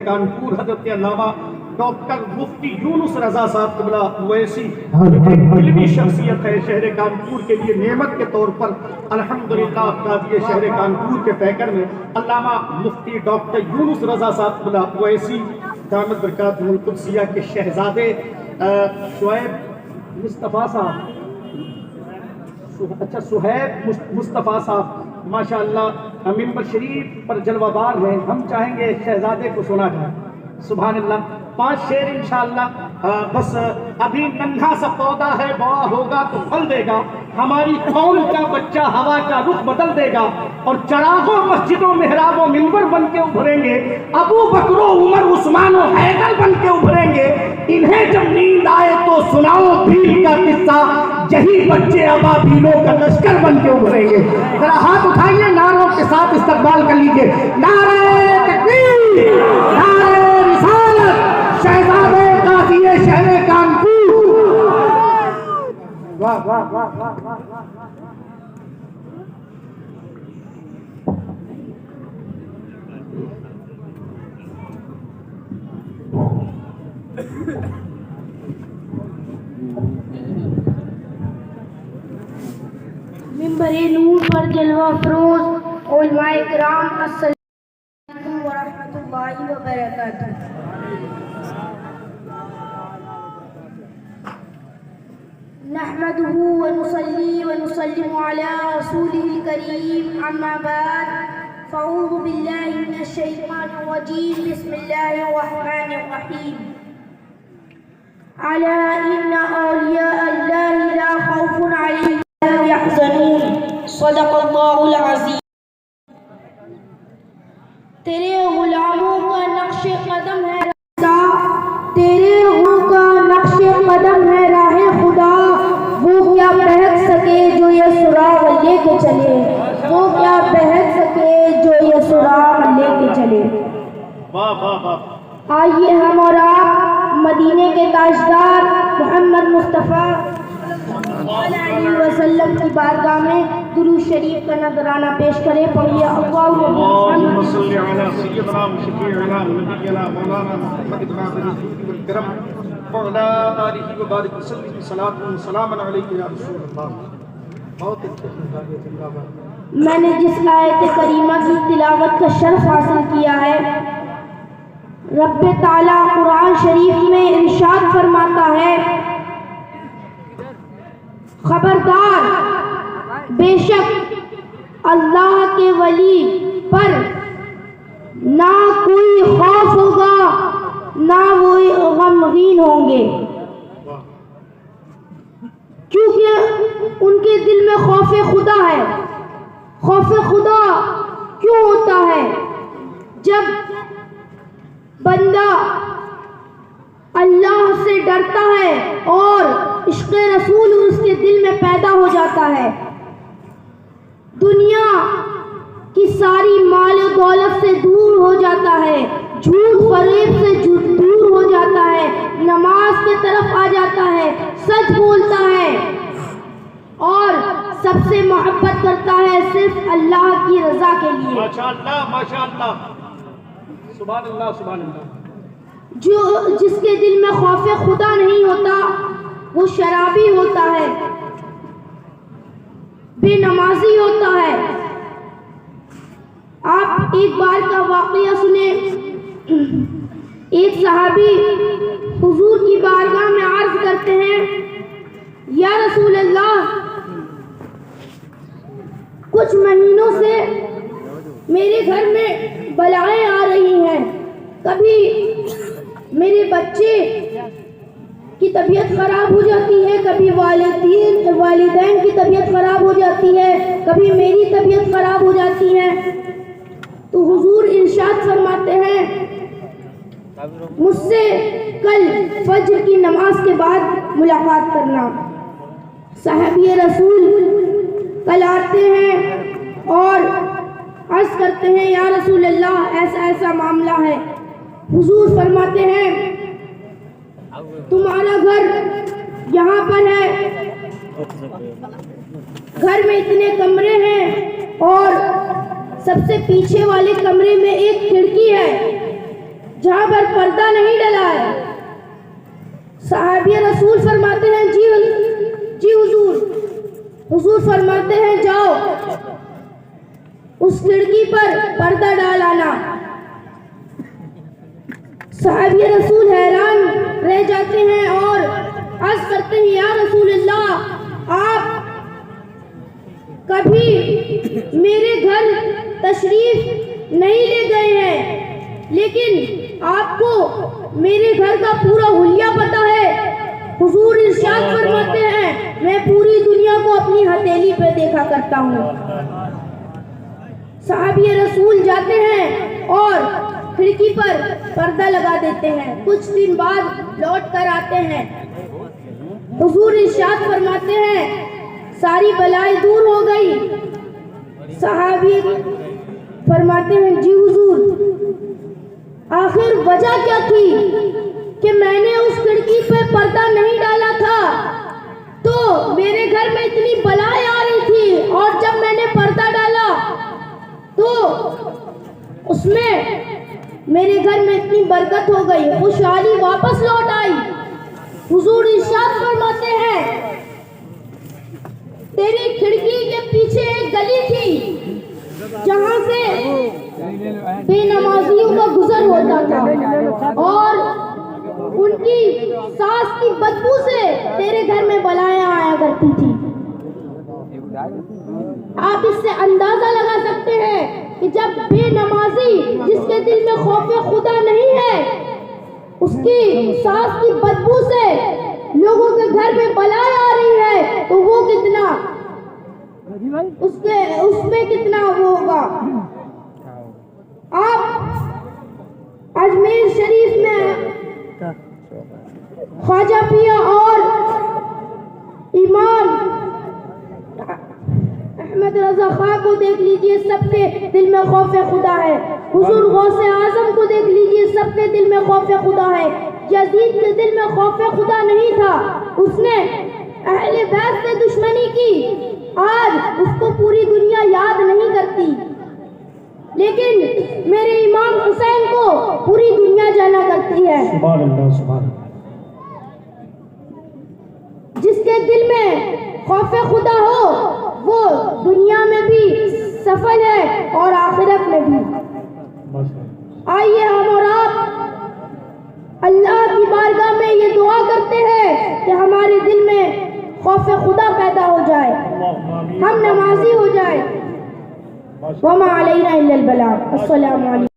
کانپور حضرت علامہ ڈاکٹر مفتی یونس رضا صاحب قبلہ اویسی علمی شخصیت ہے شہر کانپور کے لیے نعمت کے طور پر الحمدللہ قاضی شہر کانپور کے پیکر میں علامہ مفتی ڈاکٹر یونس رضا صاحب قبلہ اویسی دامت برکاتہ القدسیہ کے شہزادے شعیب مصطفیٰ صاحب سہیب مصطفیٰ صاحب ماشاءاللہ ممبر شریف پر جلوہ بار ہیں. ہم چاہیں گے شہزادے کو سنا جائے. سبحان اللہ. 5 شعر انشاءاللہ. بس ابھی ننھا سا پودا ہے بڑا ہوگا تو پھل دے گا. ہماری قوم کا بچہ ہوا کا رخ بدل دے گا اور چراغوں مسجدوں محرابوں منبر بن کے ابھریں گے. ابو بکر و عمر عثمان و حیدر بن کے ابھریں گے. انہیں جب نیند آئے تو سناؤ بھیل کا قصہ. یہی بچے ابابیلوں کا لشکر بن کے ابھریں گے. ذرا ہاتھ اٹھائیے نعروں کے ساتھ استقبال کر لیجیے. نعرہ تکبیر، نعرہ رسالت، شہزادے قاضی شہر کانپور. واہ واہ واہ واہ واہ واہ. منبر نور پر جلوہ افروز علماء کرام السلام علیکم ورحمۃ اللہ وبرکاتہ. نحمده ونصلي ونسلم على رسوله الكريم اما بعد فاعوذ بالله من الشيطان الرجيم بسم الله الرحمن الرحيم. الا ان اولياء الله لا خوف عليهم يحزنون. صدق اللہ العظیم. تیرے غلاموں کا نقش قدم ہے خدا، تیرے غلاموں کا نقش قدم ہے راہ خدا. وہ کیا بہک سکے جو یہ سراغ لے کے چلے، وہ کیا بہک سکے جو یہ سراغ لے کے چلے. آئیے ہم اور آپ مدینے کے تاجدار محمد مصطفیٰ علیہ وسلم کی بارگاہ میں درود شریف کا نذرانہ پیش کریں. پڑھیے اللہم صلی علی سیدنا و شفیعنا نبینا مولانا محمد والکرم وعلی آلہ وبارک وسلم صلاۃ و سلام علیک یا رسول اللہ. بہت اچھا. میں نے جس آیت کریمہ کی تلاوت کا شرف حاصل کیا ہے، رب تعالیٰ قرآن شریف میں ارشاد فرماتا ہے خبردار، بے شک اللہ کے ولی پر نہ کوئی خوف ہوگا نہ وہ غمگین ہوں گے، کیونکہ ان کے دل میں خوف خدا ہے. خوف خدا کیوں ہوتا ہے؟ جب بندہ اللہ سے ڈرتا ہے اور عشق رسول اس کے دل میں پیدا ہو جاتا ہے، دنیا کی ساری مال و دولت سے دور ہو جاتا ہے، جھوٹ فریب سے دور ہو جاتا ہے، نماز کی طرف آ جاتا ہے، سچ بولتا ہے اور سب سے محبت کرتا ہے صرف اللہ کی رضا کے لیے. ماشاءاللہ ماشاءاللہ. سبحان اللہ سبحان اللہ. جس کے دل میں خوف خدا نہیں ہوتا وہ شرابی ہوتا ہے، بے نمازی ہوتا ہے. آپ ایک بار کا واقعہ سنیں. ایک صحابی حضور کی بارگاہ میں عرض کرتے ہیں یا رسول اللہ، کچھ مہینوں سے میرے گھر میں بلائیں آ رہی ہیں. کبھی میرے بچے کی طبیعت خراب ہو جاتی ہے، کبھی والدین کی طبیعت خراب ہو جاتی ہے، کبھی میری طبیعت خراب ہو جاتی ہے. تو حضور ارشاد فرماتے ہیں مجھ سے کل فجر کی نماز کے بعد ملاقات کرنا. صحابی رسول کل آتے ہیں اور عرض کرتے ہیں یا رسول اللہ ایسا ایسا معاملہ ہے. حضور فرماتے ہیں تمہارا گھر یہاں پر ہے، گھر میں اتنے کمرے ہیں اور سب سے پیچھے والے کمرے میں ایک کھڑکی ہے، جہاں پر پردہ نہیں ڈلا ہے۔ صحابی رسول فرماتے ہیں جی حضور۔ حضور فرماتے ہیں جاؤ اس کھڑکی پر پردہ ڈال آنا۔ صحابی رسول حیران رہ جاتے ہیں اور عرض کرتے ہیں یا رسول اللہ، آپ کبھی میرے گھر تشریف نہیں لے گئے ہیں، لیکن آپ کو میرے گھر کا پورا حلیہ پتہ ہے۔ حضور ارشاد فرماتے ہیں میں پوری دنیا کو اپنی ہتھیلی پہ دیکھا کرتا ہوں۔ صحابی رسول جاتے ہیں اور کھڑکی پر پردہ لگا دیتے ہیں۔ کچھ دن بعد لوٹ کر آتے ہیں۔ حضور ارشاد فرماتے ہیں ساری بلائیں دور ہو گئی۔ صحابی فرماتے ہیں جی حضور، آخر وجہ کیا تھی کہ میں نے اس کھڑکی پہ پردہ نہیں ڈالا تھا تو میرے گھر میں اتنی بلائیں آ رہی تھی، اور جب میں نے پردہ ڈالا تو اس میں میرے گھر میں اتنی برکت ہو گئی، خوشحالی واپس لوٹ آئی۔ حضور ارشاد فرماتے ہیں تیری کھڑکی کے پیچھے ایک گلی تھی جہاں سے بے نمازیوں کا گزر ہوتا تھا، اور ان کی سانس کی بدبو سے تیرے گھر میں بلائیں آیا کرتی تھی۔ آپ اس سے اندازہ لگا سکتے ہیں کہ جب بے نمازی جس کے دل میں خوف خدا نہیں ہے، اس کی سانس کی بدبو سے لوگوں کے گھر میں بلائیں آ رہی ہے تو وہ کتنا اس میں کتنا وہ ہوگا۔ آپ اجمیر شریف میں خواجہ پیا اور امام احمد رضا خان کو دیکھ لیجئے، سب کے دل میں خوف خدا ہے۔ حضور غوث اعظم کو دیکھ لیجئے، سب کے دل میں خوف خدا ہے۔ یزید کے دل میں خوف خدا نہیں تھا، اس نے اہل بیت سے دشمنی کی، آج اس کو پوری دنیا یاد نہیں کرتی، لیکن میرے امام حسین کو پوری دنیا جانا کرتی ہے۔ سبحان اللہ سبحان اللہ۔ جس کے دل میں خوف خدا ہو وہ دنیا میں بھی سفل ہے اور آخرت میں بھی۔ آئیے ہم اور آپ اللہ کی بارگاہ میں یہ دعا کرتے ہیں کہ ہمارے دل میں خوف خدا پیدا ہو جائے، ہم نمازی ہو جائے۔ وما علینا الا البلاغ۔ السلام علیکم۔